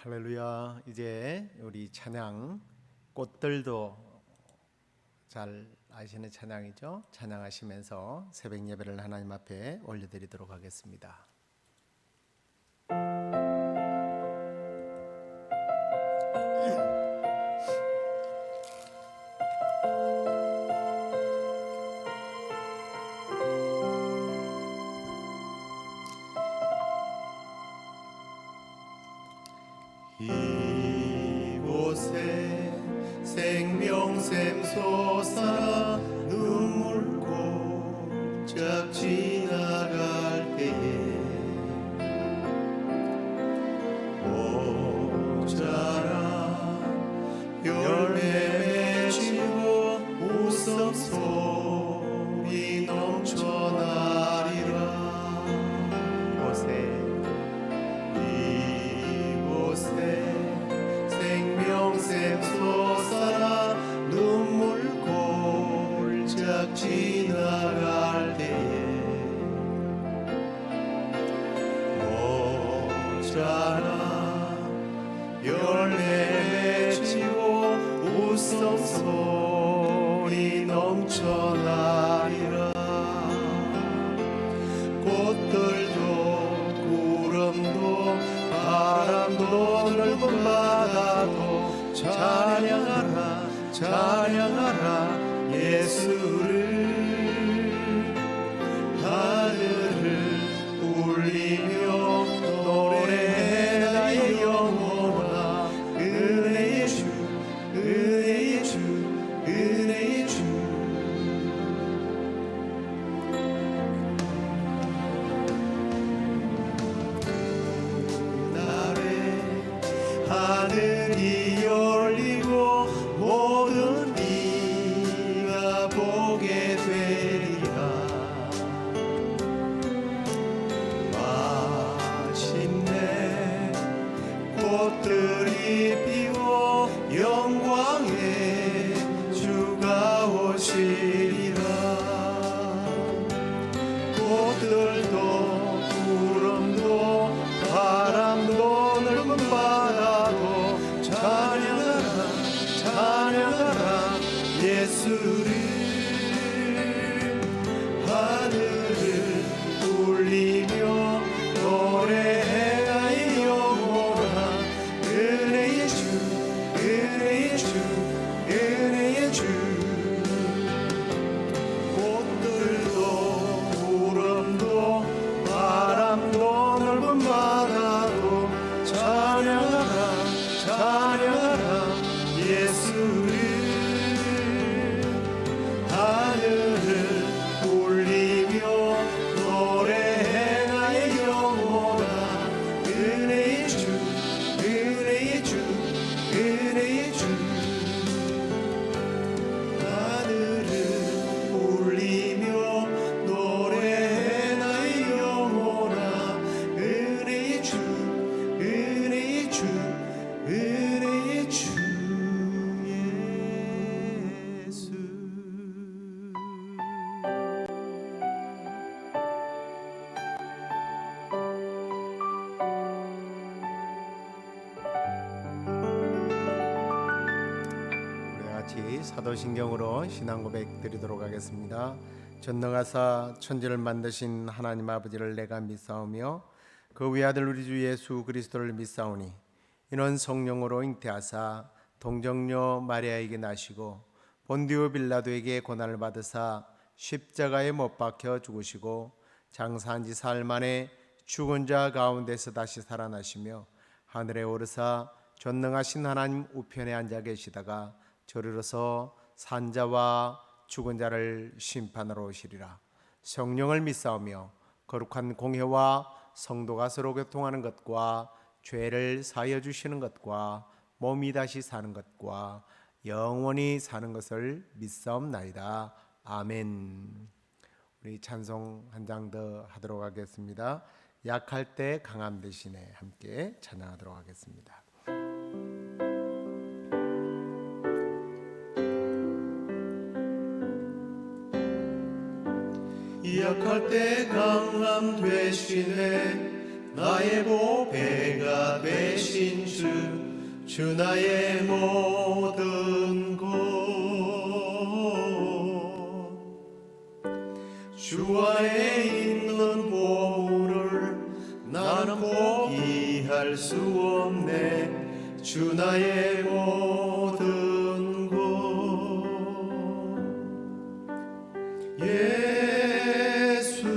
할렐루야. 이제 우리 찬양, 꽃들도 잘 아시는 찬양이죠. 찬양하시면서 새벽 예배를 하나님 앞에 올려드리도록 하겠습니다. 이곳에 생명샘 솟아 눈물 꼴짝 지나갈 때에 모자라 열매 맺히고 웃음소리 넘쳐나리라. 생명샘 솟아 눈물 골짝 지나갈 때에 모자라 열매 맺히고 웃음소리 넘쳐나리라. 꽃들도 구름도 바람도 넓은 바다도 찬양하라 찬양하라 예수를. 하늘을 울리며 노래해 나의 영혼아 은혜의 주 은혜의 주 은혜의 주. 하늘이 열리고 모든 이가 보게 되리라. 마침내 꽃들이 피고 영광의 주가 오시리라. 꽃들도 구름도 바람도 넓은 바다도 찬양하라 찬양하라 예수를. 하늘을 울리며 노래해 나의 영혼아 은혜의 주 은혜의 주 은혜의 주. 꽃들도 구름도 바람도 넓은 바다도 찬양하라 찬양하라 예수를. 하늘을 울리며 노래해 나의 영혼아 은혜의 주 은혜의 주 은혜의 주. 하늘을 울리며 노래해 나의 영혼아 은혜의 주 은혜의 주 은혜의 주 예수. 우리 같이 사도신경으로 신앙 고백 드리도록 하겠습니다. 전능하사 천지를 만드신 하나님 아버지를 내가 믿사오며 그 외아들 우리 주 예수 그리스도를 믿사오니 이는 성령으로 잉태하사 동정녀 마리아에게 나시고 본디오 빌라도에게 고난을 받으사 십자가에 못 박혀 죽으시고 장사한 지 사흘 만에 죽은 자 가운데서 다시 살아나시며 하늘에 오르사 전능하신 하나님 우편에 앉아 계시다가 저리로서 산자와 죽은 자를 심판하러 오시리라. 성령을 믿사오며 거룩한 공회와 성도가 서로 교통하는 것과 죄를 사하여 주시는 것과 몸이 다시 사는 것과 영원히 사는 것을 믿사옵나이다. 아멘. 우리 찬송 한 장 더 하도록 하겠습니다. 약할 때 강함 대신에 함께 찬양하도록 하겠습니다. 약할 때 강함 되시네 나의 보배가 되시네. 되신 주 나의 모든 것. 주 안에 있는 보물을 나는 포기할 수 없네. 주 나의 모든 것. 예수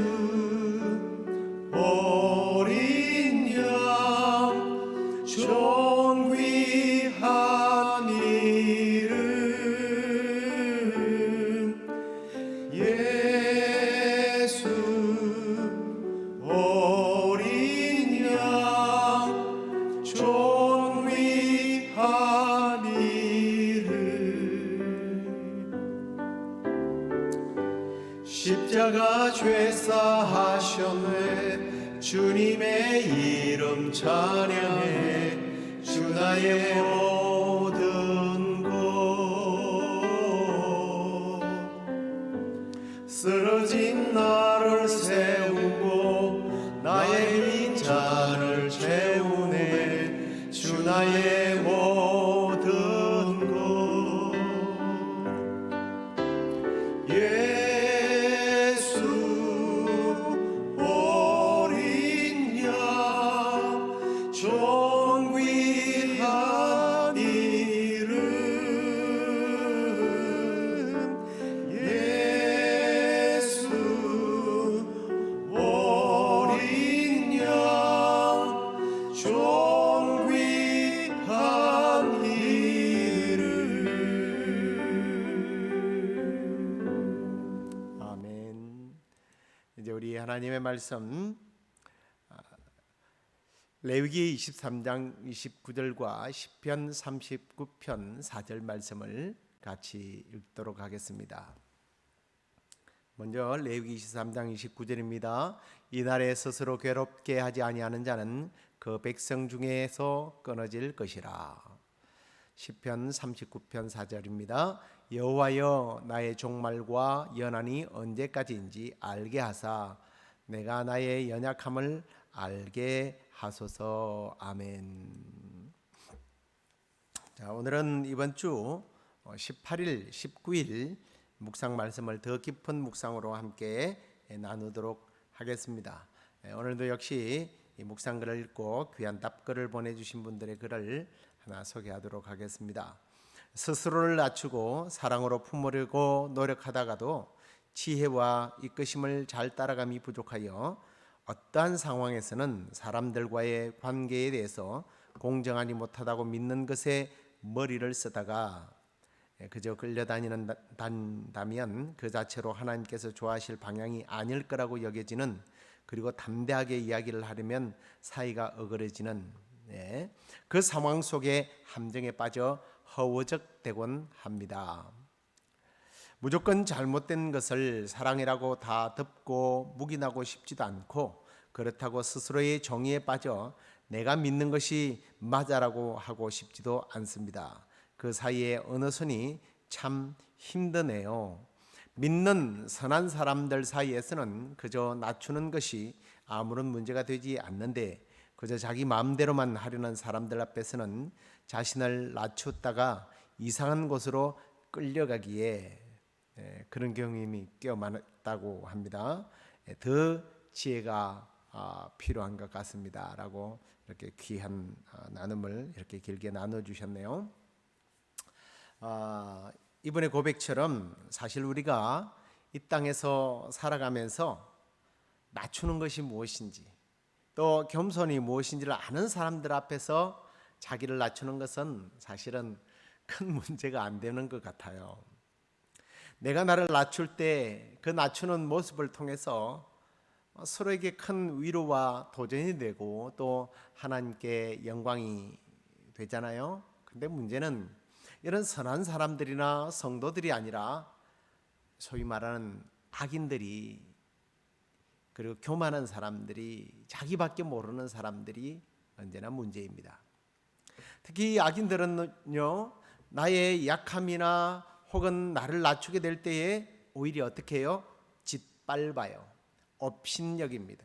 어린 양 존귀한 이름. 예수 어린 양 존귀한 이름. 십자가 죄사하셨네. 주님의 이름 찬양해. 주 나의 모든 것. 쓰러진 나를 세우고 나의 빈잔을 채우네. 주 나의 모든 것. 예수 어린 양 존귀한 이름. 예수 어린 양 존귀한 이름. 아멘. 이제 우리 하나님의 말씀 레위기 23장 29절과 시편 39편 4절 말씀을 같이 읽도록 하겠습니다. 먼저 레위기 23장 29절입니다. 이날에 스스로 괴롭게 하지 아니하는 자는 그 백성 중에서 끊어질 것이라. 시편 39편 4절입니다. 여호와여 나의 종말과 연한이 언제까지인지 알게 하사 내가 나의 연약함을 알게 하소서. 아멘. 자, 오늘은 이번 주 18일, 19일 묵상 말씀을 더 깊은 묵상으로 함께 나누도록 하겠습니다. 오늘도 역시 이 묵상글을 읽고 귀한 답글을 보내주신 분들의 글을 하나 소개하도록 하겠습니다. 스스로를 낮추고 사랑으로 품으려고 노력하다가도 지혜와 이끄심을 잘 따라감이 부족하여 어떠한 상황에서는 사람들과의 관계에 대해서 공정하지 못하다고 믿는 것에 머리를 쓰다가 그저 끌려다니는다면 그 자체로 하나님께서 좋아하실 방향이 아닐 거라고 여겨지는, 그리고 담대하게 이야기를 하려면 사이가 어그러지는 그 상황 속에 함정에 빠져 허우적대곤 합니다. 무조건 잘못된 것을 사랑이라고 다 덮고 묵인하고 싶지도 않고, 그렇다고 스스로의 정의에 빠져 내가 믿는 것이 맞아라고 하고 싶지도 않습니다. 그 사이에 어느 선이 참 힘드네요. 믿는 선한 사람들 사이에서는 그저 낮추는 것이 아무런 문제가 되지 않는데, 그저 자기 마음대로만 하려는 사람들 앞에서는 자신을 낮췄다가 이상한 곳으로 끌려가기에 그런 경험이 꽤 많다고 합니다. 더 지혜가 필요한 것 같습니다 라고 이렇게 귀한 나눔을 이렇게 길게 나눠주셨네요. 이번의 고백처럼 사실 우리가 이 땅에서 살아가면서 낮추는 것이 무엇인지, 또 겸손이 무엇인지를 아는 사람들 앞에서 자기를 낮추는 것은 사실은 큰 문제가 안 되는 것 같아요. 내가 나를 낮출 때 그 낮추는 모습을 통해서 서로에게 큰 위로와 도전이 되고 또 하나님께 영광이 되잖아요. 근데 문제는 이런 선한 사람들이나 성도들이 아니라 소위 말하는 악인들이, 그리고 교만한 사람들이, 자기밖에 모르는 사람들이 언제나 문제입니다. 특히 악인들은요, 나의 약함이나 혹은 나를 낮추게 될 때에 오히려 어떻게 해요? 짓밟아요. 업신여깁니다.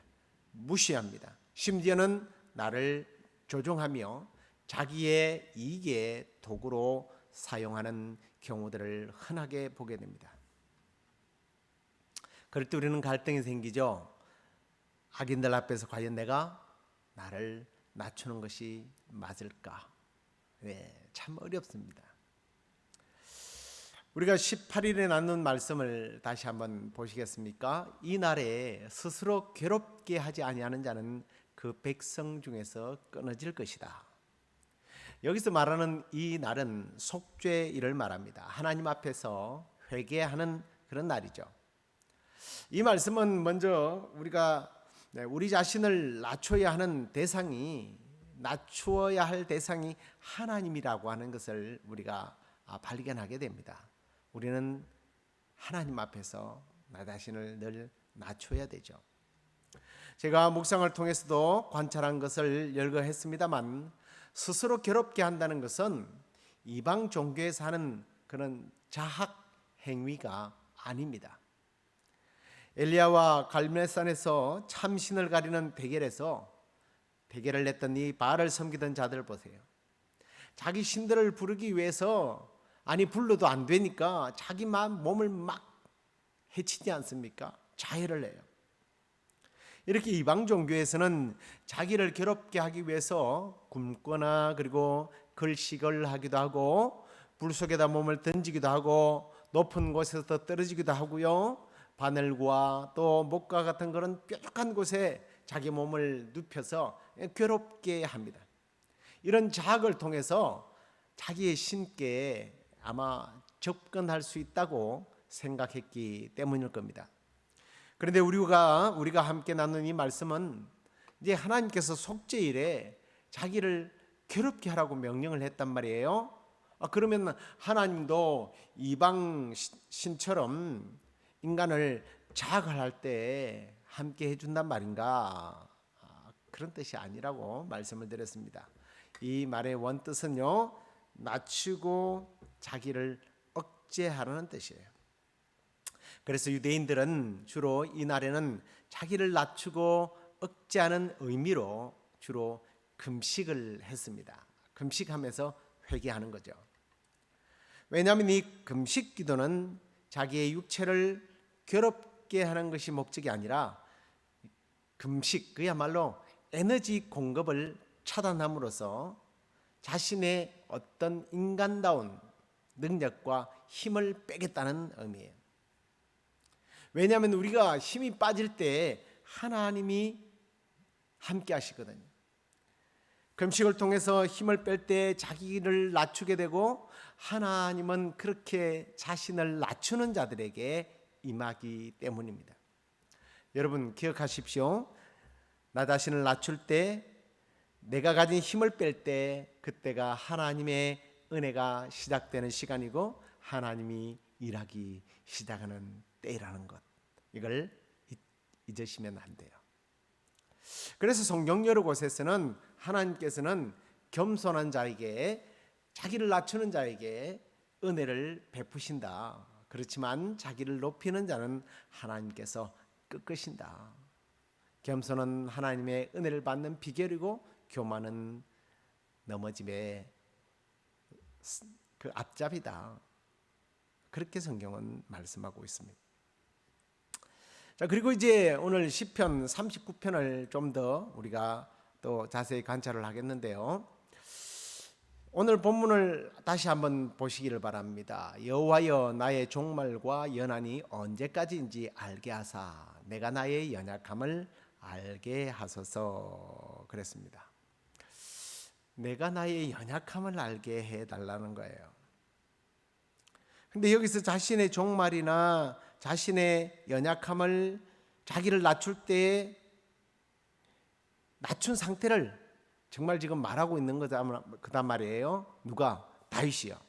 무시합니다. 심지어는 나를 조종하며 자기의 이익의 도구로 사용하는 경우들을 흔하게 보게 됩니다. 그럴 때 우리는 갈등이 생기죠. 악인들 앞에서 과연 내가 나를 낮추는 것이 맞을까? 네, 참 어렵습니다. 우리가 18일에 나눈 말씀을 다시 한번 보시겠습니까? 이 날에 스스로 괴롭게 하지 아니하는 자는 그 백성 중에서 끊어질 것이다. 여기서 말하는 이 날은 속죄일을 말합니다. 하나님 앞에서 회개하는 그런 날이죠. 이 말씀은 먼저 우리가 우리 자신을 낮춰야 하는 대상이, 낮추어야 할 대상이 하나님이라고 하는 것을 우리가 발견하게 됩니다. 우리는 하나님 앞에서 나 자신을 늘 낮춰야 되죠. 제가 묵상을 통해서도 관찰한 것을 열거했습니다만, 스스로 괴롭게 한다는 것은 이방 종교에서 하는 그런 자학 행위가 아닙니다. 엘리야와 갈멜산에서 참신을 가리는 대결을 냈던 이 바알을 섬기던 자들 보세요. 자기 신들을 부르기 위해서 불러도 안 되니까 자기 몸을 막 해치지 않습니까? 자해를 해요. 이렇게 이방 종교에서는 자기를 괴롭게 하기 위해서 굶거나 그리고 걸식을 하기도 하고 불 속에다 몸을 던지기도 하고 높은 곳에서 떨어지기도 하고요. 바늘과 또 목과 같은 그런 뾰족한 곳에 자기 몸을 눕혀서 괴롭게 합니다. 이런 자학을 통해서 자기의 신께 아마 접근할 수 있다고 생각했기 때문일 겁니다. 그런데 우리가 함께 나눈 이 말씀은 이제 하나님께서 속죄일에 자기를 괴롭게 하라고 명령을 했단 말이에요. 그러면 하나님도 이방 신처럼 인간을 자학을 할 때 함께 해준단 말인가? 그런 뜻이 아니라고 말씀을 드렸습니다. 이 말의 원뜻은요, 낮추고 자기를 억제하라는 뜻이에요. 그래서 유대인들은 주로 이 날에는 자기를 낮추고 억제하는 의미로 주로 금식을 했습니다. 금식하면서 회개하는 거죠. 왜냐하면 이 금식 기도는 자기의 육체를 괴롭게 하는 것이 목적이 아니라, 금식 그야말로 에너지 공급을 차단함으로써 자신의 어떤 인간다운 능력과 힘을 빼겠다는 의미예요. 왜냐하면 우리가 힘이 빠질 때 하나님이 함께 하시거든요. 금식을 통해서 힘을 뺄 때 자기를 낮추게 되고, 하나님은 그렇게 자신을 낮추는 자들에게 임하기 때문입니다. 여러분 기억하십시오. 나 자신을 낮출 때, 내가 가진 힘을 뺄 때, 그때가 하나님의 은혜가 시작되는 시간이고 하나님이 일하기 시작하는 때라는 것, 이걸 잊으시면 안 돼요. 그래서 성경 여러 곳에서는 하나님께서는 겸손한 자에게, 자기를 낮추는 자에게 은혜를 베푸신다. 그렇지만 자기를 높이는 자는 하나님께서 꺾으신다. 겸손은 하나님의 은혜를 받는 비결이고, 교만은 넘어짐의 그 앞잡이다. 그렇게 성경은 말씀하고 있습니다. 자, 그리고 이제 오늘 시편 39편을 좀 더 우리가 또 자세히 관찰을 하겠는데요. 오늘 본문을 다시 한번 보시기를 바랍니다. 여호와여, 나의 종말과 연한이 언제까지인지 알게 하사 내가 나의 연약함을 알게 하소서. 그랬습니다. 내가 나의 연약함을 알게 해달라는 거예요. 근데 여기서 자신의 종말이나 자신의 연약함을, 자기를 낮출 때 낮춘 상태를 정말 지금 말하고 있는 거단 말이에요. 누가? 다윗이요.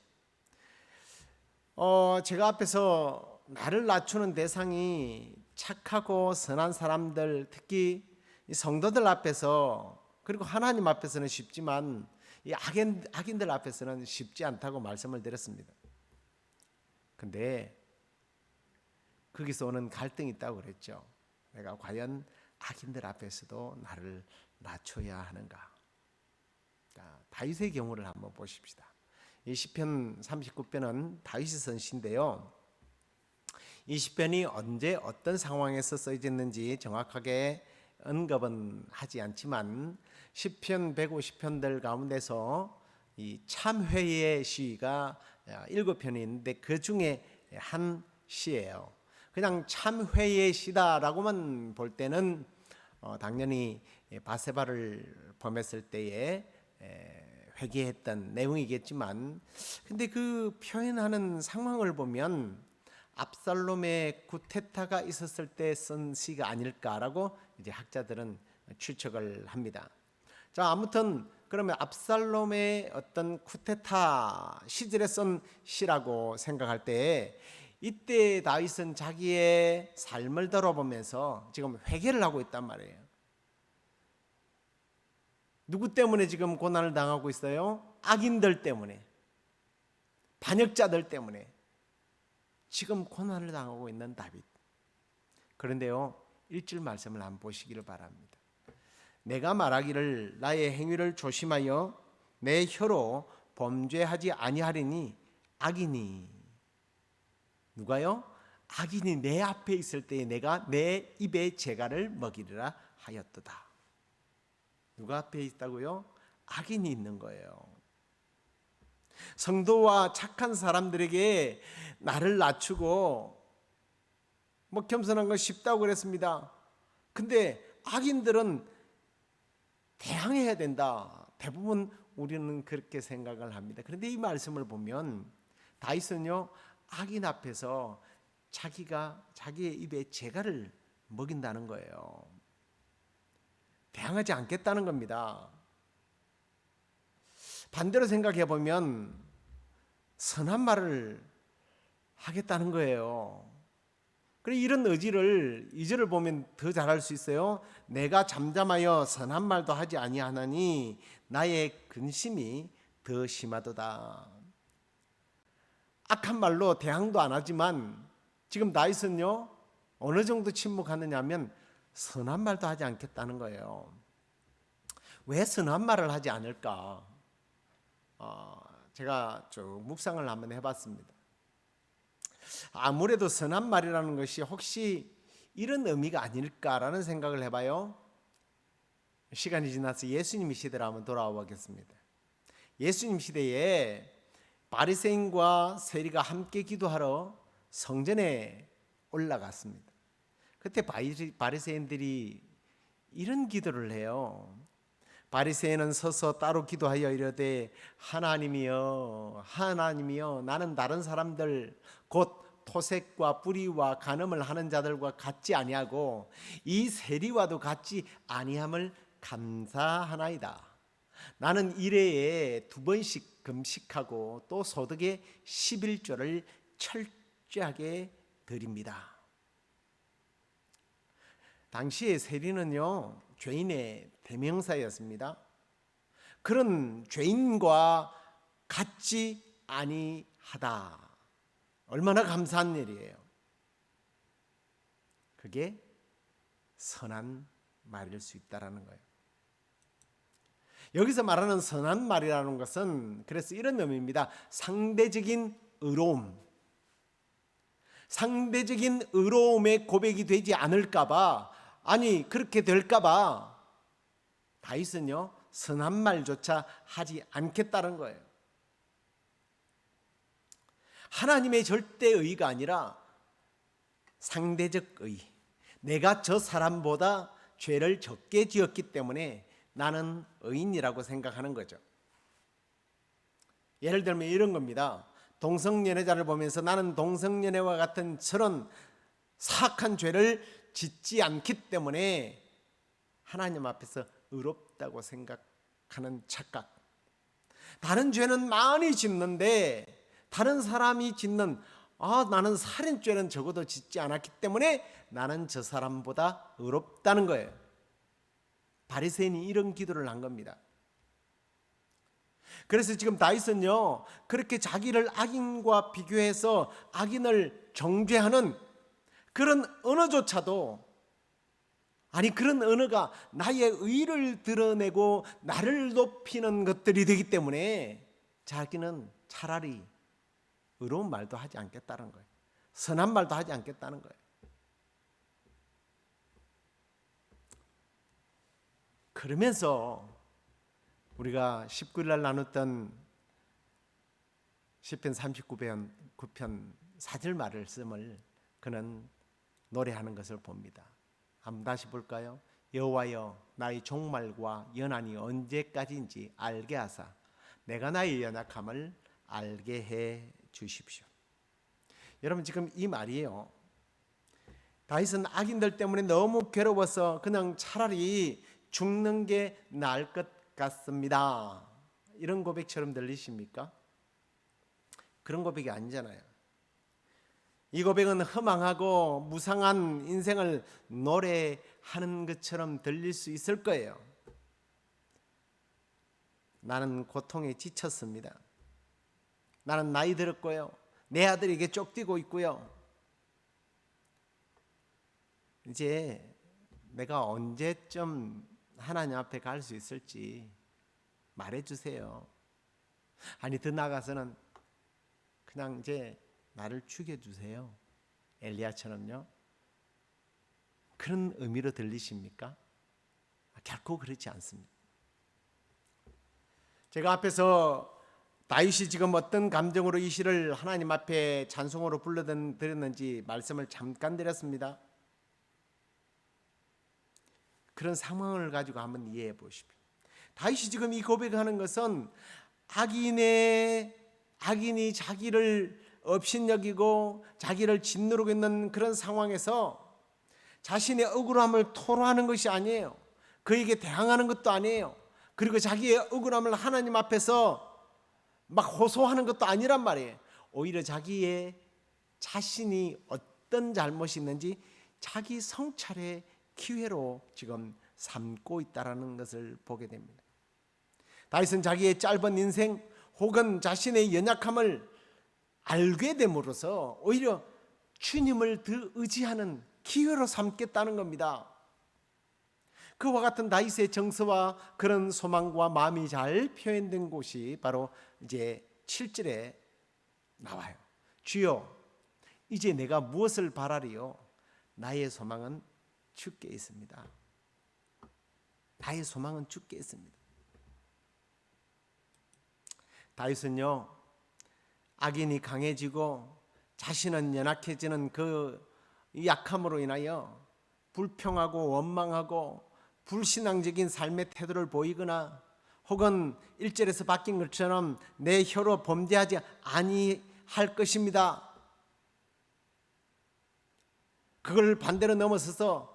제가 앞에서 나를 낮추는 대상이 착하고 선한 사람들, 특히 성도들 앞에서, 그리고 하나님 앞에서는 쉽지만 이 악인들 앞에서는 쉽지 않다고 말씀을 드렸습니다. 근데 거기서 오는 갈등이 있다고 그랬죠. 내가 과연 악인들 앞에서도 나를 낮춰야 하는가? 다윗의 경우를 한번 보십시다. 이 시편 39편은 다윗이 쓴 시인데요. 이 시편이 언제 어떤 상황에서 쓰여졌는지 정확하게 언급은 하지 않지만 시편 150편들 가운데서 이 참회의 시가 7편이 있는데 그 중에 한 시예요. 그냥 참회의 시다라고만 볼 때는 당연히 바세바를 범했을 때에 회개했던 내용이겠지만, 근데 그 표현하는 상황을 보면 압살롬의 쿠데타가 있었을 때 쓴 시가 아닐까라고 이제 학자들은 추측을 합니다. 자, 아무튼 그러면 압살롬의 어떤 쿠데타 시절에 쓴 시라고 생각할 때 이때 다윗은 자기의 삶을 돌아보면서 지금 회개를 하고 있단 말이에요. 누구 때문에 지금 고난을 당하고 있어요? 악인들 때문에, 반역자들 때문에 지금 고난을 당하고 있는 다윗. 그런데요, 1절 말씀을 한번 보시기를 바랍니다. 내가 말하기를 나의 행위를 조심하여 내 혀로 범죄하지 아니하리니 악인이, 누가요? 악인이 내 앞에 있을 때에 내가 내 입에 재갈을 먹이리라 하였도다. 누가 앞에 있다고요? 악인이 있는 거예요. 성도와 착한 사람들에게 나를 낮추고 겸손한 건 쉽다고 그랬습니다. 근데 악인들은 대항해야 된다. 대부분 우리는 그렇게 생각을 합니다. 그런데 이 말씀을 보면 다윗은요, 악인 앞에서 자기의 입에 재갈을 먹인다는 거예요. 대항하지 않겠다는 겁니다. 반대로 생각해 보면 선한 말을 하겠다는 거예요. 그리고 이런 의지를 2절을 보면 더 잘할 수 있어요. 내가 잠잠하여 선한 말도 하지 아니하나니 나의 근심이 더 심하도다. 악한 말로 대항도 안 하지만 지금 다윗은요, 어느 정도 침묵하느냐 하면 선한 말도 하지 않겠다는 거예요. 왜 선한 말을 하지 않을까? 제가 쭉 묵상을 한번 해봤습니다. 아무래도 선한 말이라는 것이 혹시 이런 의미가 아닐까라는 생각을 해봐요. 시간이 지나서 예수님 시대로 한번 돌아와 보겠습니다. 예수님 시대에 바리새인과 세리가 함께 기도하러 성전에 올라갔습니다. 그때 바리새인들이 이런 기도를 해요. 바리새인은 서서 따로 기도하여 이르되 하나님이여 나는 다른 사람들 곧 토색과 뿌리와 간음을 하는 자들과 같지 아니하고 이 세리와도 같지 아니함을 감사하나이다. 나는 일회에 2번씩 금식하고 또 소득의 11조를 철저하게 드립니다. 당시의 세리는요, 죄인의 대명사였습니다. 그런 죄인과 같지 아니하다. 얼마나 감사한 일이에요. 그게 선한 말일 수 있다라는 거예요. 여기서 말하는 선한 말이라는 것은 그래서 이런 의미입니다. 상대적인 의로움. 상대적인 의로움의 고백이 되지 않을까봐, 아니 그렇게 될까봐 다윗은요, 선한 말조차 하지 않겠다는 거예요. 하나님의 절대의가 아니라 상대적 의. 내가 저 사람보다 죄를 적게 지었기 때문에 나는 의인이라고 생각하는 거죠. 예를 들면 이런 겁니다. 동성연애자를 보면서 나는 동성연애와 같은 저런 사악한 죄를 짓지 않기 때문에 하나님 앞에서 의롭다고 생각하는 착각. 다른 죄는 많이 짓는데 다른 사람이 짓는 나는 살인죄는 적어도 짓지 않았기 때문에 나는 저 사람보다 의롭다는 거예요. 바리새인이 이런 기도를 한 겁니다. 그래서 지금 다윗은요, 그렇게 자기를 악인과 비교해서 악인을 정죄하는 그런 언어조차도 아니 그런 언어가 나의 의를 드러내고 나를 높이는 것들이 되기 때문에 자기는 차라리 의로운 말도 하지 않겠다는 거예요. 선한 말도 하지 않겠다는 거예요. 그러면서 우리가 19일 날 나눴던 시편 39편 9편 4절 말씀을 그는 노래하는 것을 봅니다. 한번 다시 볼까요? 여호와여 나의 종말과 연한이 언제까지인지 알게 하사 내가 나의 연약함을 알게 해 주십시오. 여러분 지금 이 말이에요. 다윗은 악인들 때문에 너무 괴로워서 그냥 차라리 죽는 게 나을 것 같습니다. 이런 고백처럼 들리십니까? 그런 고백이 아니잖아요. 이 고백은 허망하고 무상한 인생을 노래하는 것처럼 들릴 수 있을 거예요. 나는 고통에 지쳤습니다. 나는 나이 들었고요. 내 아들에게 쫓기고 있고요. 이제 내가 언제쯤 하나님 앞에 갈 수 있을지 말해주세요. 아니 더 나아가서는 그냥 이제 나를 죽여주세요. 엘리야처럼요. 그런 의미로 들리십니까? 결코 그렇지 않습니다. 제가 앞에서 다윗이 지금 어떤 감정으로 이 시를 하나님 앞에 찬송으로 불러드렸는지 말씀을 잠깐 드렸습니다. 그런 상황을 가지고 한번 이해해 보십시오. 다윗이 지금 이 고백하는 것은 악인이 자기를 업신여기고 자기를 짓누르고 있는 그런 상황에서 자신의 억울함을 토로하는 것이 아니에요. 그에게 대항하는 것도 아니에요. 그리고 자기의 억울함을 하나님 앞에서 막 호소하는 것도 아니란 말이에요. 오히려 자기의 자신이 어떤 잘못이 있는지 자기 성찰의 기회로 지금 삼고 있다는 것을 보게 됩니다. 다윗은 자기의 짧은 인생 혹은 자신의 연약함을 알게 됨으로써 오히려 주님을 더 의지하는 기회로 삼겠다는 겁니다. 그와 같은 다윗의 정서와 그런 소망과 마음이 잘 표현된 곳이 바로 이제 7절에 나와요. 주여 이제 내가 무엇을 바라리요? 나의 소망은 주께 있습니다. 나의 소망은 주께 있습니다. 다윗은요, 악인이 강해지고 자신은 연약해지는 그 약함으로 인하여 불평하고 원망하고 불신앙적인 삶의 태도를 보이거나 혹은 1절에서 바뀐 것처럼 내 혀로 범죄하지 아니할 것입니다. 그걸 반대로 넘어서서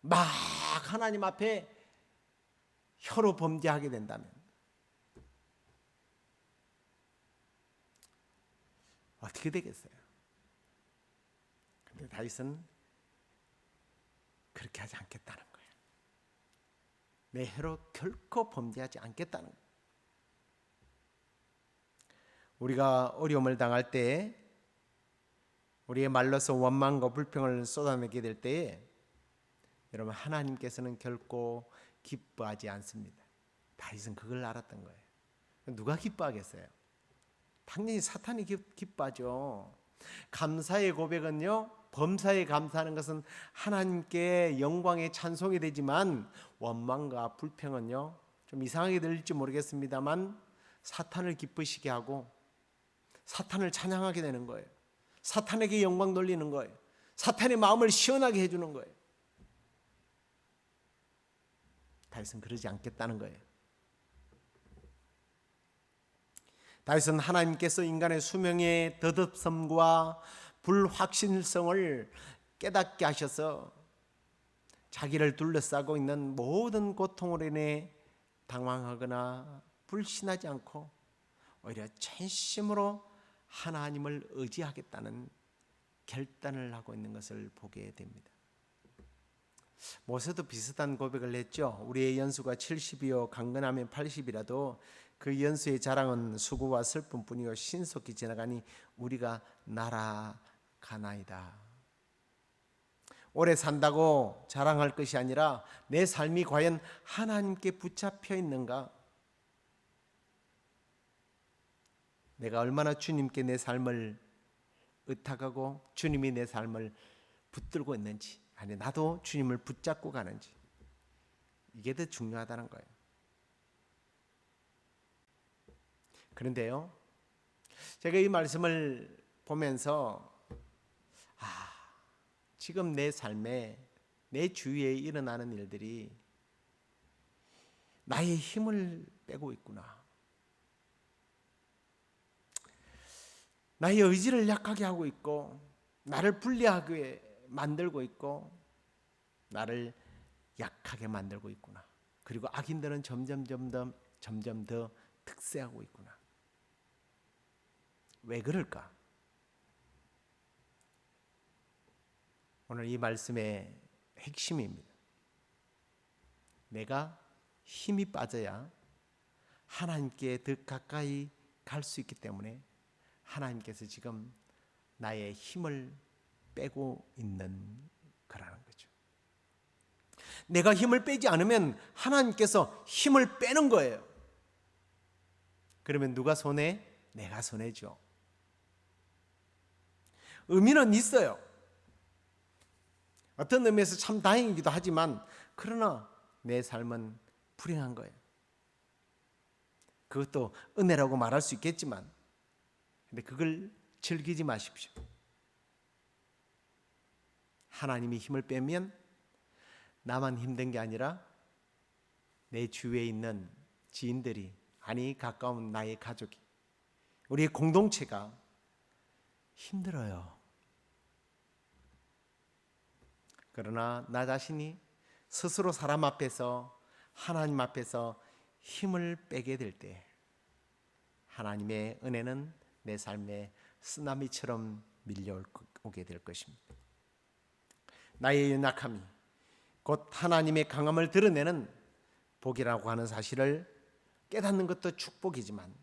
막 하나님 앞에 혀로 범죄하게 된다면 어떻게 되겠어요? 그런데 다윗은 그렇게 하지 않겠다는 거예요. 내 혀로 결코 범죄하지 않겠다는 거예요. 우리가 어려움을 당할 때 우리의 말로서 원망과 불평을 쏟아내게 될 때에 여러분 하나님께서는 결코 기뻐하지 않습니다. 다윗은 그걸 알았던 거예요. 누가 기뻐하겠어요? 당연히 사탄이 기뻐하죠. 감사의 고백은요, 범사에 감사하는 것은 하나님께 영광의 찬송이 되지만 원망과 불평은요 좀 이상하게 들릴지 모르겠습니다만 사탄을 기쁘시게 하고 사탄을 찬양하게 되는 거예요. 사탄에게 영광 돌리는 거예요. 사탄의 마음을 시원하게 해주는 거예요. 다윗은 그러지 않겠다는 거예요. 다윗은 하나님께서 인간의 수명의 더덥섬과 불확실성을 깨닫게 하셔서 자기를 둘러싸고 있는 모든 고통으로 인해 당황하거나 불신하지 않고 오히려 전심으로 하나님을 의지하겠다는 결단을 하고 있는 것을 보게 됩니다. 모세도 비슷한 고백을 했죠. 우리의 연수가 70이요 강건하면 80이라도 그 연수의 자랑은 수고와 슬픔뿐이요 신속히 지나가니 우리가 날아가나이다. 오래 산다고 자랑할 것이 아니라 내 삶이 과연 하나님께 붙잡혀 있는가? 내가 얼마나 주님께 내 삶을 의탁하고 주님이 내 삶을 붙들고 있는지, 아니 나도 주님을 붙잡고 가는지, 이게 더 중요하다는 거예요. 그런데요, 제가 이 말씀을 보면서 지금 내 삶에, 내 주위에 일어나는 일들이 나의 힘을 빼고 있구나. 나의 의지를 약하게 하고 있고, 나를 불리하게 만들고 있고, 나를 약하게 만들고 있구나. 그리고 악인들은 점점 더 특세하고 있구나. 왜 그럴까? 오늘 이 말씀의 핵심입니다. 내가 힘이 빠져야 하나님께 더 가까이 갈 수 있기 때문에 하나님께서 지금 나의 힘을 빼고 있는 거라는 거죠. 내가 힘을 빼지 않으면 하나님께서 힘을 빼는 거예요. 그러면 누가 손해? 내가 손해죠. 의미는 있어요. 어떤 의미에서 참 다행이기도 하지만, 그러나 내 삶은 불행한 거예요. 그것도 은혜라고 말할 수 있겠지만, 근데 그걸 즐기지 마십시오. 하나님이 힘을 빼면 나만 힘든 게 아니라 내 주위에 있는 지인들이, 아니 가까운 나의 가족이, 우리의 공동체가 힘들어요. 그러나 나 자신이 스스로 사람 앞에서, 하나님 앞에서 힘을 빼게 될 때 하나님의 은혜는 내 삶에 쓰나미처럼 밀려오게 될 것입니다. 나의 연약함이 곧 하나님의 강함을 드러내는 복이라고 하는 사실을 깨닫는 것도 축복이지만,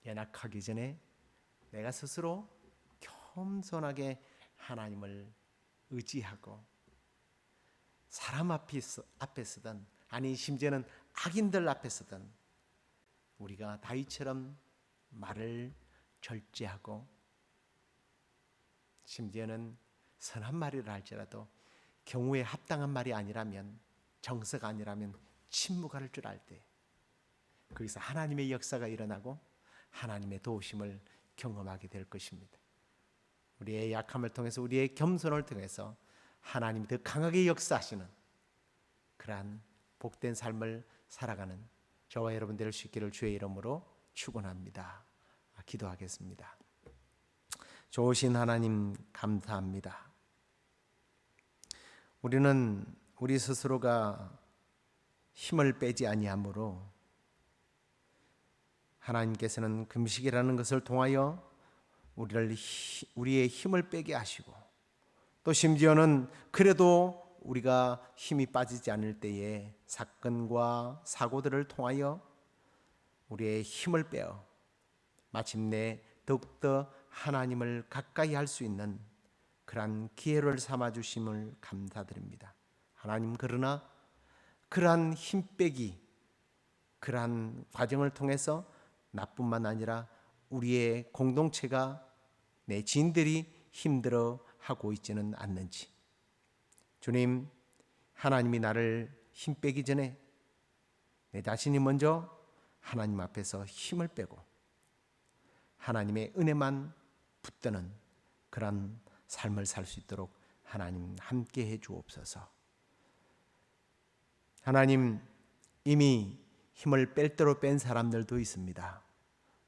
연약하기 전에 내가 스스로 겸손하게 하나님을 의지하고, 사람 앞에서든 아니 심지어는 악인들 앞에서든 우리가 다윗처럼 말을 절제하고, 심지어는 선한 말이라 할지라도 경우에 합당한 말이 아니라면, 정서가 아니라면 침묵할 줄 알 때 거기서 하나님의 역사가 일어나고 하나님의 도우심을 경험하게 될 것입니다. 우리의 약함을 통해서, 우리의 겸손을 통해서 하나님이 더 강하게 역사하시는 그러한 복된 삶을 살아가는 저와 여러분 될 수 있기를 주의 이름으로 축원합니다. 기도하겠습니다. 좋으신 하나님 감사합니다. 우리는 우리 스스로가 힘을 빼지 아니하므로 하나님께서는 금식이라는 것을 통하여 우리의 힘을 빼게 하시고, 또 심지어는 그래도 우리가 힘이 빠지지 않을 때에 사건과 사고들을 통하여 우리의 힘을 빼어 마침내 더욱더 하나님을 가까이 할 수 있는 그러한 기회를 삼아 주심을 감사드립니다. 하나님, 그러나 그러한 힘 빼기, 그러한 과정을 통해서 나뿐만 아니라 우리의 공동체가, 내 지인들이 힘들어 하고 있지는 않는지, 주님, 하나님이 나를 힘 빼기 전에 내 자신이 먼저 하나님 앞에서 힘을 빼고 하나님의 은혜만 붙드는 그런 삶을 살 수 있도록 하나님 함께 해 주옵소서. 하나님, 이미 힘을 뺄 대로 뺀 사람들도 있습니다.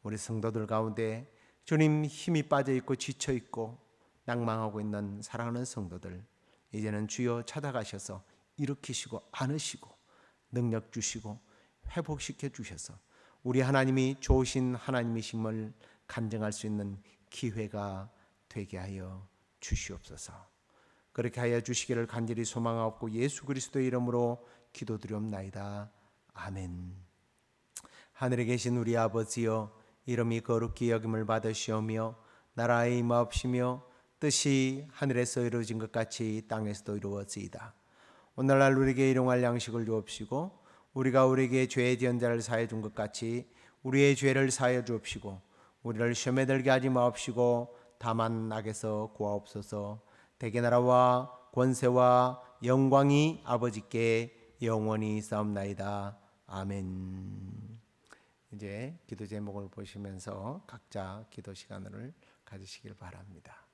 우리 성도들 가운데 주님 힘이 빠져 있고 지쳐 있고 낭망하고 있는 사랑하는 성도들, 이제는 주여 찾아가셔서 일으키시고 안으시고 능력 주시고 회복시켜 주셔서 우리 하나님이 좋으신 하나님이심을 간증할 수 있는 기회가 되게 하여 주시옵소서. 그렇게 하여 주시기를 간절히 소망하옵고 예수 그리스도의 이름으로 기도드리옵나이다. 아멘. 하늘에 계신 우리 아버지여, 이름이 거룩히 여김을 받으시오며 나라의 임하옵시며 뜻이 하늘에서 이루어진 것 같이 땅에서도 이루어지이다. 오늘날 우리에게 일용할 양식을 주옵시고 우리가 우리에게 죄의 지은 자를 사하여 준 것 같이 우리의 죄를 사하여 주옵시고 우리를 시험에 들게 하지 마옵시고 다만 악에서 구하옵소서. 대개 나라와 권세와 영광이 아버지께 영원히 있사옵나이다. 아멘. 이제 기도 제목을 보시면서 각자 기도 시간을 가지시길 바랍니다.